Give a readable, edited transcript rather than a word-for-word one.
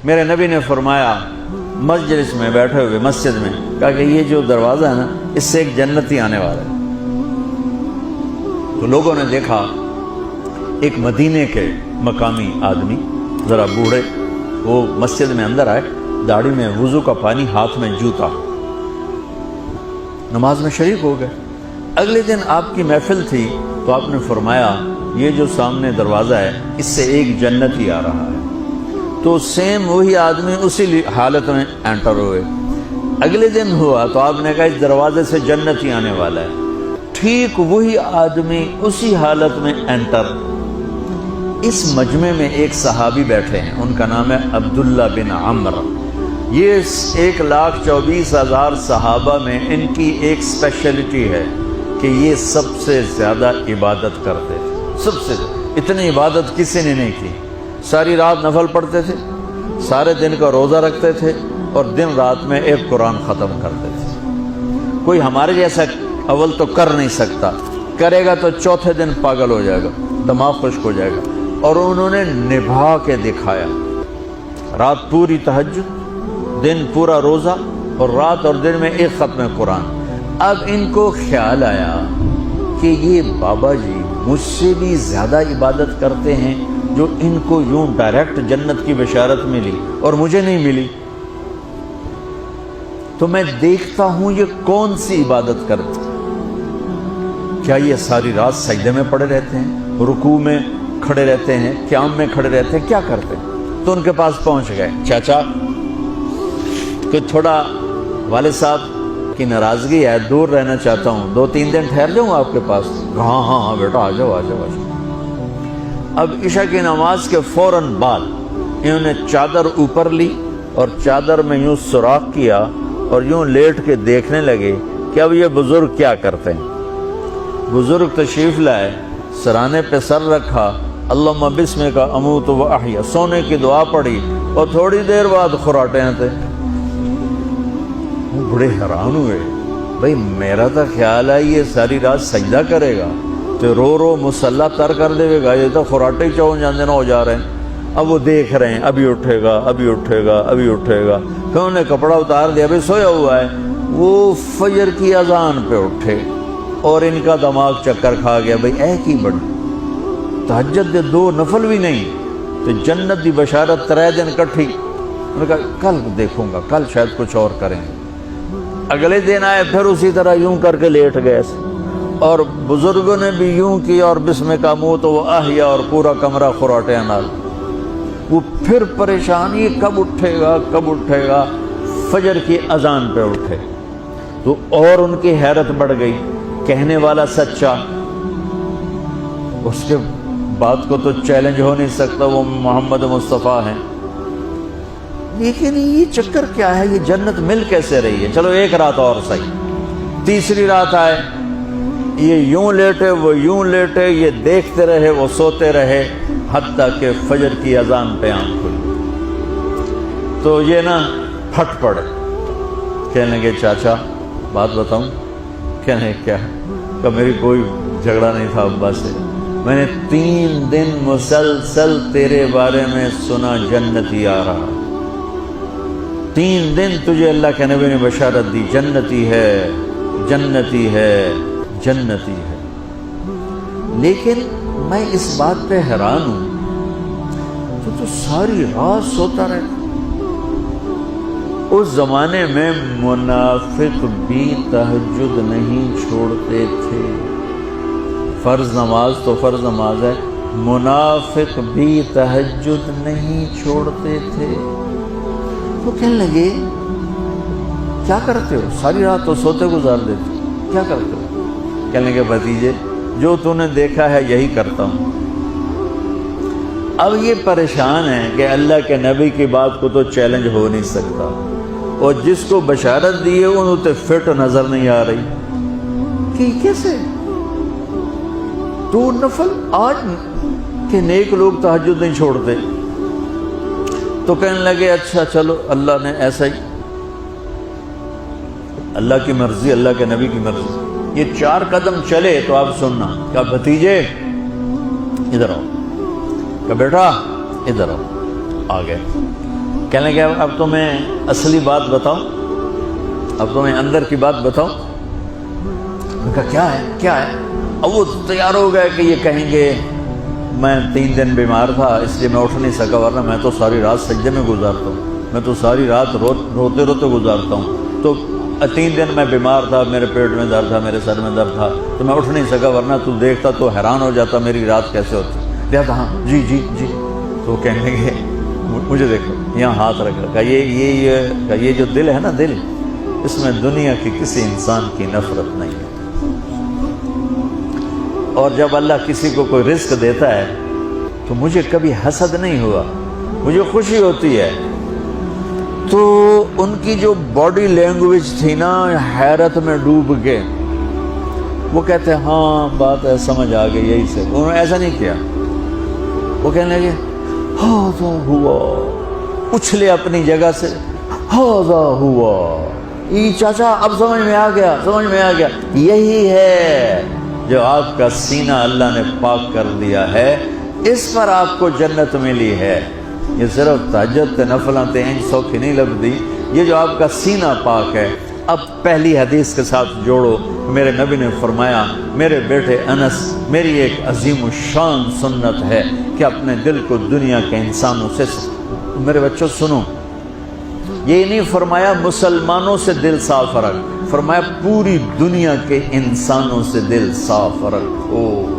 میرے نبی نے فرمایا مجلس میں بیٹھے ہوئے مسجد میں، کہا کہ یہ جو دروازہ ہے نا اس سے ایک جنتی آنے والا ہے۔ تو لوگوں نے دیکھا ایک مدینے کے مقامی آدمی ذرا بوڑھے، وہ مسجد میں اندر آئے، داڑھی میں وضو کا پانی، ہاتھ میں جوتا، نماز میں شریک ہو گئے۔ اگلے دن آپ کی محفل تھی تو آپ نے فرمایا یہ جو سامنے دروازہ ہے اس سے ایک جنتی آ رہا ہے۔ تو سیم وہی آدمی اسی حالت میں انٹر ہوئے۔ اگلے دن ہوا تو آپ نے کہا اس دروازے سے جنتی آنے والا ہے، ٹھیک وہی آدمی اسی حالت میں انٹر۔ اس مجمع میں ایک صحابی بیٹھے ہیں، ان کا نام ہے عبداللہ بن عمر۔ یہ 1,24,000 صحابہ میں ان کی ایک اسپیشلٹی ہے کہ یہ سب سے زیادہ عبادت کرتے تھے، سب سے اتنی عبادت کسی نے نہیں کی۔ ساری رات نفل پڑھتے تھے، سارے دن کا روزہ رکھتے تھے، اور دن رات میں ایک قرآن ختم کرتے تھے۔ کوئی ہمارے جیسا اول تو کر نہیں سکتا، کرے گا تو چوتھے دن پاگل ہو جائے گا، دماغ خشک ہو جائے گا، اور انہوں نے نبھا کے دکھایا۔ رات پوری تہجد، دن پورا روزہ، اور رات اور دن میں ایک ختم قرآن۔ اب ان کو خیال آیا کہ یہ بابا جی مجھ سے بھی زیادہ عبادت کرتے ہیں، جو ان کو یوں ڈائریکٹ جنت کی بشارت ملی اور مجھے نہیں ملی، تو میں دیکھتا ہوں یہ کون سی عبادت کرتے، کیا یہ ساری رات سجدے میں پڑے رہتے ہیں، رکوع میں کھڑے رہتے ہیں، قیام میں کھڑے رہتے ہیں، کیا کرتے ہیں؟ تو ان کے پاس پہنچ گئے، چاچا کہ تھوڑا والد صاحب کی ناراضگی ہے، دور رہنا چاہتا ہوں، 2-3 دن ٹھہر جاؤں آپ کے پاس؟ ہاں ہاں ہاں بیٹا آ جاؤ آ جاؤ آ جاؤ۔ اب عشاء کی نماز کے فوراً بعد انہوں نے چادر اوپر لی اور چادر میں یوں سوراخ کیا اور یوں لیٹ کے دیکھنے لگے کہ اب یہ بزرگ کیا کرتے ہیں۔ بزرگ تشریف لائے، سرانے پہ سر رکھا، اللہم بسمک اموت و احیا، سونے کی دعا پڑھی، اور تھوڑی دیر بعد خراٹے تھے۔ وہ بڑے حیران ہوئے، بھئی میرا تو خیال ہے یہ ساری رات سجدہ کرے گا تو رو رو مصلی تر کر دے گا، یہ تو خراٹے چون جاندے نہ ہو جا رہے ہیں۔ اب وہ دیکھ رہے ہیں ابھی اٹھے گا ابھی اٹھے گا ابھی اٹھے گا، پھر انہوں نے کپڑا اتار دیا، ابھی سویا ہوا ہے۔ وہ فجر کی اذان پہ اٹھے اور ان کا دماغ چکر کھا گیا، بھئی اے کی بڑی تہجد دے 2 نفل بھی نہیں تو جنت دی بشارت 3 دن کٹھی۔ انہوں نے کہا کل دیکھوں گا، کل شاید کچھ اور کریں گے۔ اگلے دن آئے، پھر اسی طرح یوں کر کے لیٹ گئے، اور بزرگوں نے بھی یوں کیا، اور بسمک اموت و احیا، اور پورا کمرہ خراٹے نال۔ وہ پھر پریشان، یہ کب اٹھے گا کب اٹھے گا؟ فجر کی اذان پہ اٹھے تو اور ان کی حیرت بڑھ گئی، کہنے والا سچا، اس کے بات کو تو چیلنج ہو نہیں سکتا، وہ محمد مصطفیٰ ہیں، لیکن یہ چکر کیا ہے، یہ جنت مل کیسے رہی ہے؟ چلو ایک رات اور صحیح۔ تیسری رات آئے، یہ یوں لیٹے وہ یوں لیٹے، یہ دیکھتے رہے وہ سوتے رہے، حتیٰ کہ فجر کی اذان پہ آنکھ کھلی تو یہ نا پھٹ پڑے، کہنے لگے چاچا بات بتاؤں؟ کہنے کیا؟ کہ میری کوئی جھگڑا نہیں تھا ابا سے، میں نے 3 دن مسلسل تیرے بارے میں سنا جنتی آ رہا، 3 دن تجھے اللہ کے نبی نے بشارت دی، جنتی ہے جنتی ہے جنتی ہے، لیکن میں اس بات پہ حیران ہوں تو ساری رات سوتا رہتا۔ اس زمانے میں منافق بھی تہجد نہیں چھوڑتے تھے، فرض نماز تو فرض نماز ہے، منافق بھی تہجد نہیں چھوڑتے تھے۔ تو کہنے لگے کیا کرتے ہو؟ ساری رات تو سوتے گزار دیتے، کیا کرتے ہو؟ کہنے لگے بھتیجے جو تو نے دیکھا ہے یہی کرتا ہوں۔ اب یہ پریشان ہے کہ اللہ کے نبی کی بات کو تو چیلنج ہو نہیں سکتا، اور جس کو بشارت دی ہے انہوں تے فٹ نظر نہیں آ رہی کہ کیسے تو نفل آج کہ نیک لوگ تہجد نہیں چھوڑتے۔ تو کہنے لگے اچھا چلو اللہ نے ایسا ہی، اللہ کی مرضی، اللہ کے نبی کی مرضی۔ یہ 4 قدم چلے تو آپ سننا، کہا بھتیجے ادھر آؤ، کہا بیٹا ادھر آؤ، آ گئے۔ کہنے لگے اب تمہیں اصلی بات بتاؤں، اب تمہیں اندر کی بات بتاؤں؟ میں کہا کیا ہے کیا ہے؟ اب وہ تیار ہو گئے کہ یہ کہیں گے میں 3 دن بیمار تھا اس لیے میں اٹھ نہیں سکا، ورنہ میں تو ساری رات سجدے میں گزارتا ہوں، میں تو ساری رات روتے روتے گزارتا ہوں، تو 3 دن میں بیمار تھا، میرے پیٹ میں درد تھا، میرے سر میں درد تھا، تو میں اٹھ نہیں سکا، ورنہ تو دیکھتا تو حیران ہو جاتا میری رات کیسے ہوتی۔ کہتا ہاں جی جی جی۔ تو کہنے لگے مجھے دیکھو یہاں ہاتھ رکھ رکھا، یہ جو دل ہے نا، دل اس میں دنیا کی کسی انسان کی نفرت نہیں ہے، اور جب اللہ کسی کو کوئی رزق دیتا ہے تو مجھے کبھی حسد نہیں ہوا، مجھے خوشی ہوتی ہے۔ تو ان کی جو باڈی لینگویج تھی نا، حیرت میں ڈوب کے وہ کہتے ہیں ہاں بات ہے، سمجھ آ گئی، یہی سے۔ انہوں نے ایسا نہیں کیا، وہ کہنے لگے ہاذا ہوا، اچھلے اپنی جگہ سے، ہاذا ہوا، یہ چاچا اب سمجھ میں آ گیا، سمجھ میں آ گیا، یہی ہے جو آپ کا سینہ اللہ نے پاک کر دیا ہے، اس پر آپ کو جنت ملی ہے۔ یہ صرف تہجد تے نفلاں تے انج سوکھی نہیں لبدی، یہ جو آپ کا سینہ پاک ہے۔ اب پہلی حدیث کے ساتھ جوڑو، میرے نبی نے فرمایا میرے بیٹے انس، میری ایک عظیم الشان سنت ہے کہ اپنے دل کو دنیا کے انسانوں سے، میرے بچوں سنو، یہ نہیں فرمایا مسلمانوں سے دل صاف رکھ، فرمایا پوری دنیا کے انسانوں سے دل صاف رکھو۔